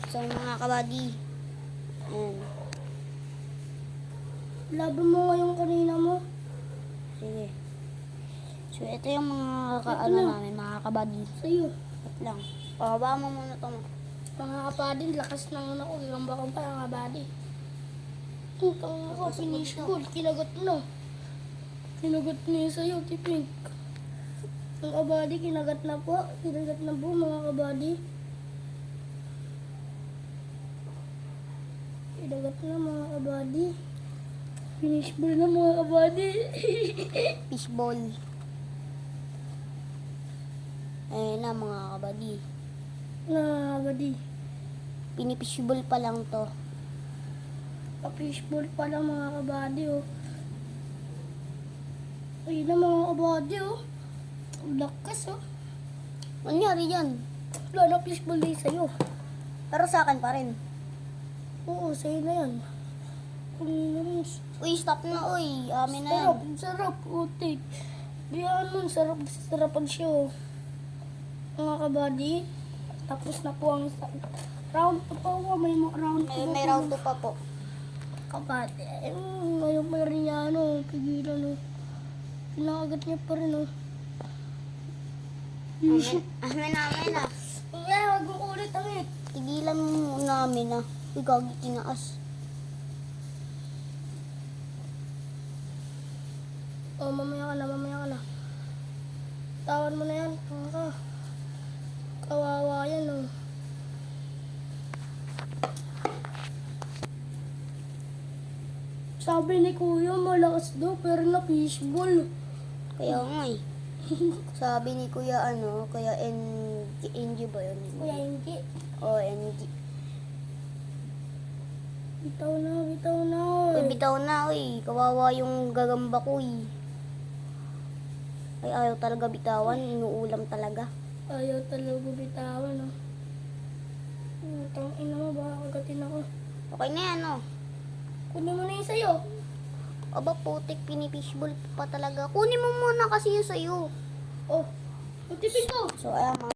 So mga kabady. Ayan. Laban mo nga yung kanina mo. Sige. So ito yung mga Ito ano na. namin, mga kabady. Sa'yo. Wait lang. Pababa mo muna ito mo. Mga kapadin, lakas ng ano ko. Ilang bakang pa mga kabady. Utang ako, finish goal. Kinagat na. Kinagat na yun sa'yo, tipink. Ang kabady, kinagat na po. Kinagat na po, mga kabady. Kinagat na, mga kabady. Finish ball na, mga kabady. Fishball. Ayan na mga kabady. Na, kabady. Pinipishball pa lang to. Pa-fishball pa lang, mga kabady, oh. Ayun na, mga kabady, oh. Ang lakas, oh. Nangyari yan. Wala na fishball din sa'yo. Pero sa akin pa rin. Oo, sa'yo na yan. Kanina rin. Uy, stop na uy. Amin na yan. Sarap, sarap, utik. Di ano, sarap, sarapan siya, oh. Mga kabady. Tapos na po ang round 2 pa, oh. May round 2 May round 2 pa po. Kabady. Ngayon pa rin niya, ano, pigilan, oh. Pinakagat niya pa rin, oh. Amin na. Ngayon, wag mo ulit, amit. Tigilan mo namin na. Uy, gagi tinaas. Oh, mamaya ka na. Tawan mo na yan. Kawawa yan, oh. Sabi ni Kuya, malakas daw, pero na fishball. Kaya nga eh. Sabi ni Kuya Kuya NG ba yun? Kuya, hindi. O, NG. Bitaw na. Uy, bitaw na uy. Kawawa yung gagamba ko eh. Ay, ayaw talaga bitawan. Inuulam talaga. Ayaw talaga bitawan, oh. Tangina mo, baka kagatin ako. Okay na yan oh. Kunin mo na yung sa'yo. Aba, putik. Pinipishball pa talaga. Kunin mo muna kasi yung sa'yo. Oh, magtipid ko. So, ayan mga